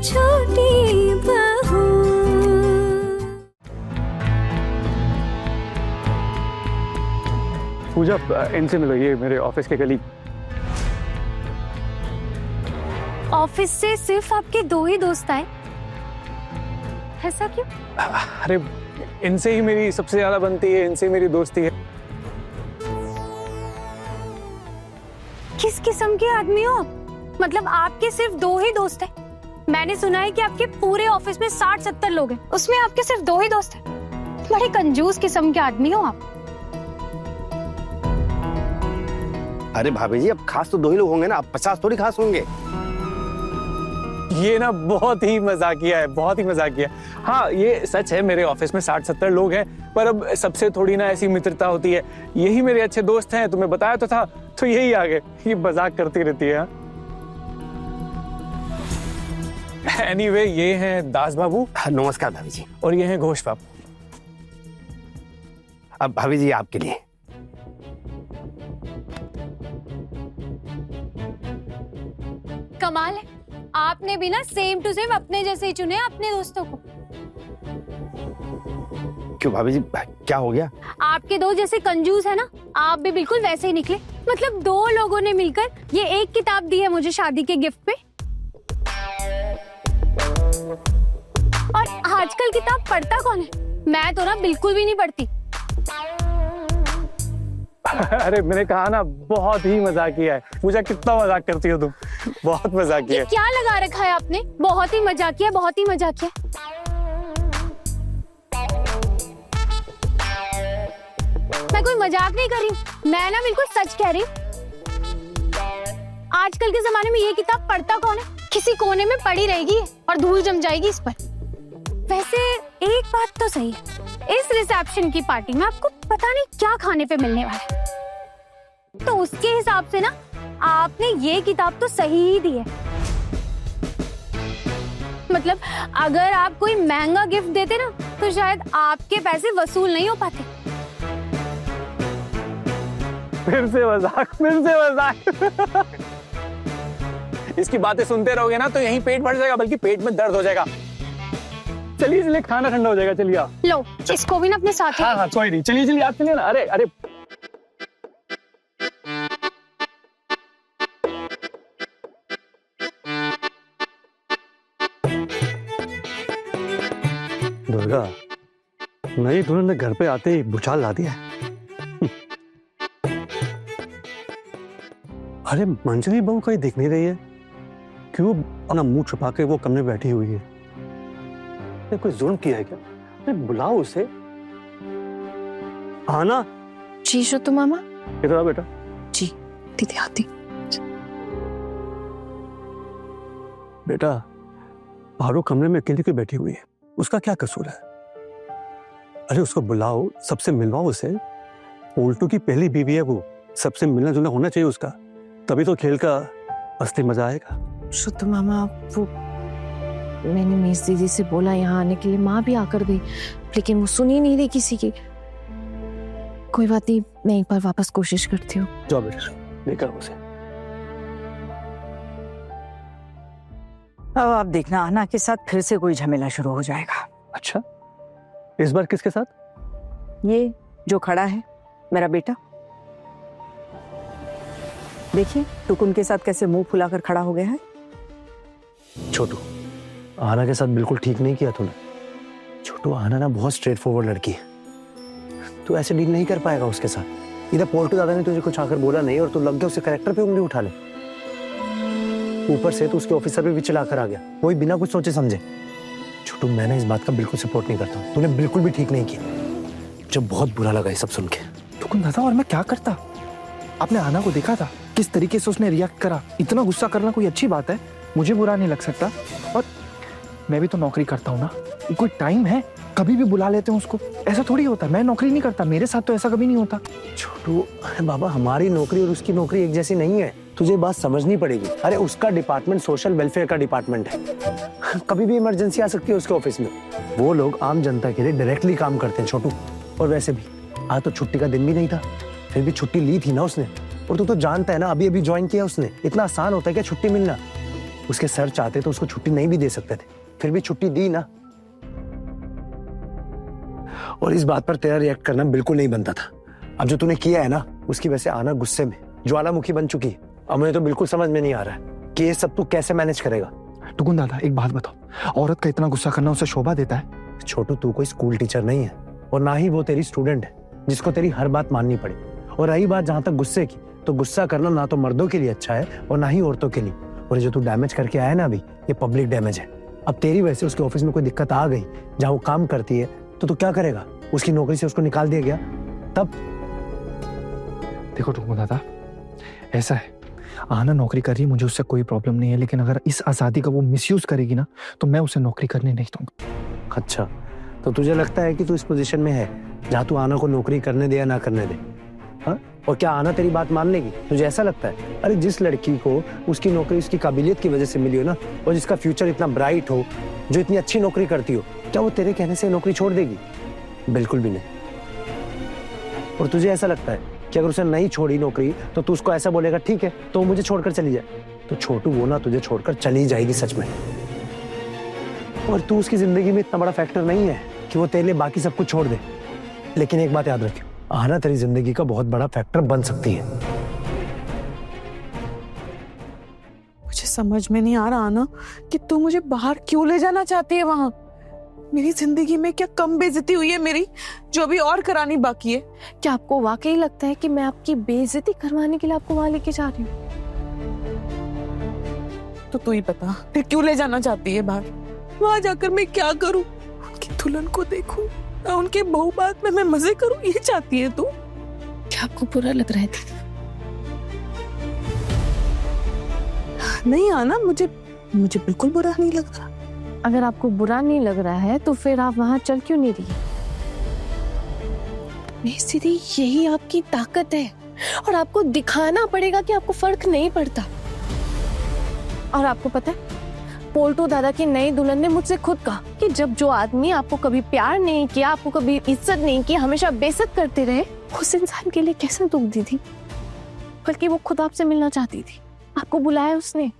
छोटी बहू। पूजा, इनसे मिलो, ये मेरे ऑफिस के कलीग। ऑफिस से सिर्फ आपके 2 ही दोस्त आए, ऐसा क्यों? अरे इनसे ही मेरी सबसे ज्यादा बनती है, इनसे मेरी दोस्ती है। किस किस्म के आदमी हो आप? मतलब आपके सिर्फ 2 ही दोस्त हैं? मैंने सुना है कि आपके पूरे ऑफिस में 60-70 लोग हैं, उसमें आपके सिर्फ 2 ही दोस्त हैं। बड़े कंजूस किस्म के आदमी हो आप। अरे भाभी जी, अब खास तो 2 ही लोग होंगे ना, अब 50 थोड़ी खास होंगे। ये ना बहुत ही मजाकिया है, बहुत ही मजाकिया। हाँ, ये सच है, मेरे ऑफिस में 60-70 लोग हैं, पर अब सबसे थोड़ी ना ऐसी मित्रता होती है। यही मेरे अच्छे दोस्त हैं, तुम्हें बताया तो था, तो यही आ गए। ये मजाक करती रहती है। एनीवे, ये हैं दास बाबू। नमस्कार भाभी जी। और ये हैं घोष बाबू। अब भाभी जी आपके लिए। कमाल है, आपने भी ना सेम टू सेम अपने जैसे ही चुने अपने दोस्तों को। क्यों भाभी जी, क्या हो गया? आपके 2 जैसे कंजूस है ना, आप भी बिल्कुल वैसे ही निकले। मतलब 2 लोगों ने मिलकर ये एक किताब दी है मुझे शादी के गिफ्ट पे। और आजकल किताब पढ़ता कौन है? मैं तो ना बिल्कुल भी नहीं पढ़ती। अरे मैंने कहा ना, बहुत ही मजाकिया है। पूजा, कितना मजाक करती हो तुम, बहुत मजाकिया है। क्या लगा रखा है आपने? बहुत ही मजाकिया, बहुत ही मजाकिया। मैं कोई मजाक नहीं कर रही हूँ, मैं ना बिल्कुल सच कह रही हूँ। आजकल के जमाने में ये किताब पढ़ता कौन है? किसी कोने में पड़ी रहेगी और धूल जम जाएगी इस पर। वैसे एक बात तो सही है, इस रिसेप्शन की पार्टी में आपको पता नहीं क्या खाने पे मिलने वाला है। तो उसके हिसाब से ना आपने ये किताब तो सही ही दी है। मतलब अगर आप कोई महंगा गिफ्ट देते ना, तो शायद आपके पैसे वसूल नहीं हो पाते। फिर से मजाक, फिर से मजाक। इसकी बातें सुनते रहोगे ना तो यहीं पेट भर जाएगा, बल्कि पेट में दर्द हो जाएगा। चलिए चलिए, खाना ठंडा हो जाएगा, चलिए आप। लो, इसको भी ना अपने साथ। हाँ हाँ, कोई नहीं, चलिए चलिए, आप चलिए ना। अरे अरे, दुर्गा, नई दुल्हन ने घर पे आते ही भूचाल ला दिया है। अरे मंजरी बहू कहीं दिख नहीं रही है, क्यों अपना मुंह छुपा के वो कमरे में बैठी हुई है? ने कोई जुल्म किया है क्या? अरे बुलाओ उसे। आना। जी शुतु मामा। इधर आ बेटा। जी दीदी आती। बेटा, पारो कमरे में अकेली क्यों बैठी हुई है? उसका क्या कसूर है? अरे उसको बुलाओ, सबसे मिलवाओ उसे। पोल्टू की पहली बीवी है वो, सबसे मिलना जुलना होना चाहिए उसका, तभी तो खेल का असली मजा आएगा। शुतु मामा, वो मैंने मीस दीदी से बोला यहाँ आने के लिए, माँ भी आकर गई, लेकिन वो सुन ही नहीं रही किसी की। कोई बात नहीं, मैं एक बार वापस कोशिश करती हूँ। जाओ बेटा, लेकर उसे। अब आप देखना, आना के साथ फिर से कोई झमेला शुरू हो जाएगा। अच्छा, इस बार किसके साथ? ये जो खड़ा है, मेरा बेटा। देखिए टुकुन के साथ कैसे मुंह फुलाकर खड़ा हो गया है। छोटू, आना के साथ बिल्कुल ठीक नहीं किया तूने। छोटू, आना ना बहुत स्ट्रेट फॉरवर्ड लड़की है, तू ऐसे डील नहीं कर पाएगा उसके साथ। इधर पोल्टू दादा ने तुझे कुछ आकर बोला नहीं और तू लग गया उसके कैरेक्टर पे उंगली उठा ले। ऊपर से तू उसके ऑफिसर पे भी चिल्लाकर आ गया, कोई बिना कुछ सोचे समझे। छोटू, मैंने इस बात का बिल्कुल सपोर्ट नहीं करता, तूने बिल्कुल भी ठीक नहीं किया। मुझे बहुत बुरा लगा ये सब सुन के। टुकुन दादा, और मैं क्या करता? आपने आना को देखा था किस तरीके से उसने रिएक्ट करा। इतना गुस्सा करना कोई अच्छी बात है? मुझे बुरा नहीं लग सकता। और मैं भी तो नौकरी करता हूँ ना, कोई टाइम है, कभी भी बुला लेते हैं उसको। ऐसा थोड़ी होता, मैं नौकरी नहीं करता, मेरे साथ तो ऐसा कभी नहीं होता। छोटू, अरे बाबा, हमारी नौकरी और उसकी नौकरी एक जैसी नहीं है, तुझे बात समझनी पड़ेगी। अरे उसका डिपार्टमेंट सोशल वेलफेयर का डिपार्टमेंट है, कभी भी इमरजेंसी आ सकती है उसके ऑफिस में। वो लोग आम जनता के लिए डायरेक्टली काम करते हैं छोटू। और वैसे भी आज तो छुट्टी का दिन भी नहीं था, फिर भी छुट्टी ली थी ना उसने। और तू तो जानता है ना, अभी अभी ज्वाइन किया उसने, इतना आसान होता है क्या छुट्टी मिलना? उसके सर चाहते तो उसको छुट्टी नहीं भी दे सकते थे, फिर भी छुट्टी दी ना। और इस बात पर तेरा रिएक्ट करना बिल्कुल नहीं बनता था। अब जो तूने किया है ना, उसकी वजह से आना गुस्से में ज्वालामुखी बन चुकी है। अब मुझे तो बिल्कुल समझ में नहीं आ रहा है कि ये सब तू कैसे मैनेज करेगा। टुकुन दादा एक बात बताओ, औरत का इतना गुस्सा करना उसे शोभा देता है? छोटू, तू कोई स्कूल टीचर नहीं है और ना ही वो तेरी स्टूडेंट है जिसको तेरी हर बात माननी पड़े। और रही बात जहां तक गुस्से की, तो गुस्सा करना ना तो मर्दों के लिए अच्छा है और ना ही औरतों के लिए। और जो तू डैमेज करके आया ना अभी, ये पब्लिक डैमेज है। अब तेरी वजह से उसके ऑफिस में कोई दिक्कत आ गई जहां वो काम करती है, तो तू क्या करेगा? उसकी नौकरी से उसको निकाल दिया गया तब? देखो टुकुन दादा, ऐसा है, आना नौकरी कर रही है, मुझे उससे कोई प्रॉब्लम नहीं है, लेकिन अगर इस आजादी का वो मिसयूज करेगी ना, तो मैं उसे नौकरी करने नहीं दूंगा। अच्छा, तो तुझे लगता है कि तू इस पोजीशन में है जहां तू आना को नौकरी करने दे या ना करने दे? हाँ? और क्या आना तेरी बात मान लेगी? तुझे ऐसा लगता है? अरे जिस लड़की को उसकी नौकरी उसकी काबिलियत की वजह से मिली हो ना, और जिसका फ्यूचर इतना ब्राइट हो, जो इतनी अच्छी नौकरी करती हो, क्या वो तेरे कहने से नौकरी छोड़ देगी? बिल्कुल भी नहीं। और तुझे ऐसा लगता है कि अगर उसे नहीं छोड़ी नौकरी, तो तू उसको ऐसा बोलेगा, ठीक है तो मुझे छोड़कर चली जाए? तो छोटू, वो ना तुझे छोड़कर चली जाएगी सच में। और तू उसकी जिंदगी में इतना बड़ा फैक्टर नहीं है कि वो तेरे लिए बाकी सब कुछ छोड़ दे। लेकिन एक बात याद रखियो, आना तेरी जिंदगी का बहुत बड़ा फैक्टर बन सकती है। मुझे समझ में नहीं आ रहा ना कि तू मुझे बाहर क्यों ले जाना चाहती है वहां। मेरी जिंदगी में क्या कम बेइज्जती हुई है मेरी, जो अभी और करानी बाकी है? क्या आपको वाकई लगता है कि मैं आपकी बेइज्जती करवाने के लिए आपको वहां लेके जा रही हूँ? तो तू ही बता, फिर क्यों ले जाना चाहती है बाहर? वहां जाकर मैं क्या करूं? उनकी दुल्हन को देखूं, उनके बहू बात में मैं मजे करूं, ये चाहती है तू? क्या आपको बुरा लग रहा है दीदी? नहीं आना, मुझे बिल्कुल बुरा नहीं लग रहा। अगर आपको बुरा नहीं लग रहा है तो फिर आप वहां चल क्यों नहीं रही? दीदी, यही आपकी ताकत है और आपको दिखाना पड़ेगा कि आपको फर्क नहीं पड़ता। और आपको पता है, पोल्टू दादा की नई दुल्हन ने मुझसे खुद कहा कि जब जो आदमी आपको कभी प्यार नहीं किया, आपको कभी इज्जत नहीं की, हमेशा बेइज्जत करते रहे, उस इंसान के लिए कैसे दुख दी थी। बल्कि वो खुद आपसे मिलना चाहती थी, आपको बुलाया उसने।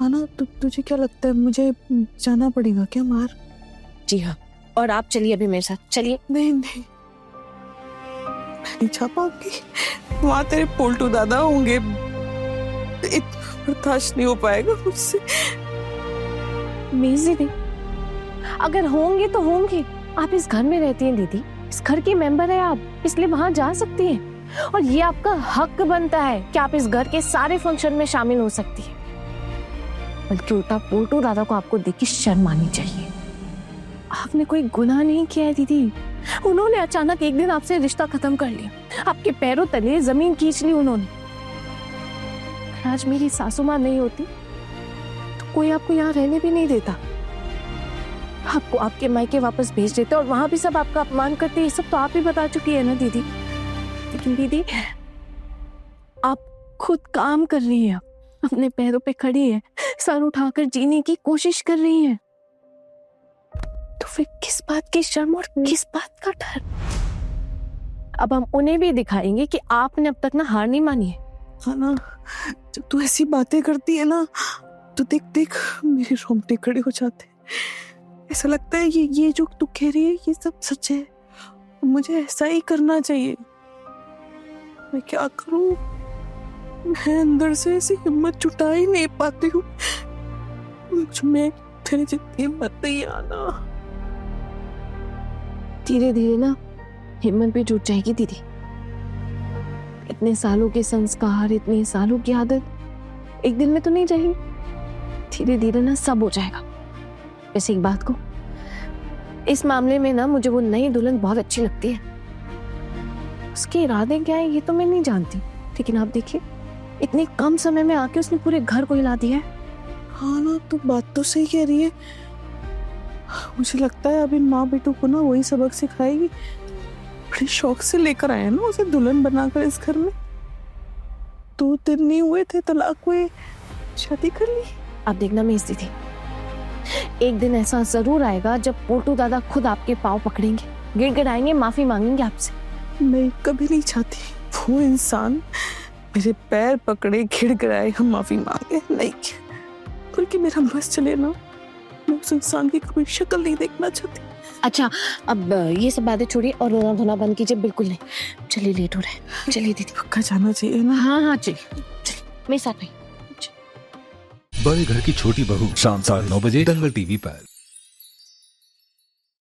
आना, तुझे क्या लगता है मुझे जाना पड़ेगा क्या बाहर? जी हाँ, और आप चलिए अभी मेरे साथ, चलिए। नहीं नहीं, मैं नहीं जा पाऊंगी। वहां तेरे पोल्टू दादा होंगे, इतना बर्दाश्त नहीं हो पाएगा मुझसे। मीज़ दीदी, अगर होंगे तो होंगे। आप इस घर में रहती हैं दीदी, इस घर की मेंबर है आप, इसलिए वहां जा सकती हैं। और ये आपका हक बनता है कि आप इस घर के सारे फंक्शन में शामिल हो सकती हैं। बल्कि उल्टा पोल्टू दादा को आपको देख के शर्म आनी चाहिए। आपने कोई गुनाह नहीं किया है दीदी। उन्होंने अचानक एक दिन आपसे रिश्ता खत्म कर लिया, आपके पैरों तले जमीन खींच ली उन्होंने। अगर आज मेरी सासू माँ नहीं होती तो कोई आपको यहाँ रहने भी नहीं देता, आपको आपके मायके वापस भेज देते और वहां भी सब आपका अपमान करते। ये सब तो आप ही बता चुकी है ना दीदी। लेकिन दीदी, आप खुद काम कर रही हैं, अपने पैरों पे खड़ी है, सर उठाकर जीने की कोशिश कर रही हैं, तो फिर किस बात की शर्म और किस बात का डर? अब हम उन्हें भी दिखाएंगे कि आपने अब तक ना हार नहीं मानी है। हाँ ना, जब तू ऐसी बातें करती है ना, तो देख देख मेरे रोंगटे खड़े हो जाते हैं। ऐसा लगता है ये जो तू कह रही है ये सब सच है, मुझे ऐसा ही करना चाहिए। मैं क्या करूं? मैं अंदर से ऐसी हिम्मत जुटा ही नहीं पाती हूँ। मुझ में तेरे जितनी हिम्मत नहीं आना। धीरे धीरे ना हिम्मत भी टूट जाएगी दीदी। इतने सालों के संस्कार, इतने सालों की आदत एक दिन में तो नहीं जाएगी। धीरे धीरे ना सब हो जाएगा। वैसे एक बात को, इस मामले में ना मुझे वो नई दुल्हन बहुत अच्छी लगती है। उसके इरादे क्या है ये तो मैं नहीं जानती, लेकिन आप देखिए इतने कम समय में आके उसने पूरे घर को हिला दिया है। हाँ ना, तू बात तो सही कह रही है। मुझे लगता है अभी माँ बेटू को ना वही सबक सिखाएगी। बड़े शौक से लेकर आए ना उसे दुल्हन बनाकर इस घर में। 2 दिन नहीं हुए थे तलाक हुए, शादी कर ली। आप देखना मीज़ दीदी, एक दिन ऐसा जरूर आएगा जब पोल्टू दादा खुद आपके पाँव पकड़ेंगे, गिड़गिड़ाएंगे, माफी मांगेंगे आपसे। मैं कभी नहीं चाहती वो इंसान मेरे पैर पकड़े, गिड़गिड़ाए, हम माफी मांगे, नहीं बल्कि मेरा बस चले ना, मैं उस इंसान की कभी शक्ल नहीं देखना चाहती। अच्छा अब ये सब बातें छोड़िए और रोना धोना बंद कीजिए, बिल्कुल नहीं। चलिए लेट हो रहा है, चलिए दीदी। पक्का जाना चाहिए ना? हाँ हाँ चलिए मेरे साथ में। बड़े घर की छोटी बहू शाम 9:30 दंगल टीवी पर।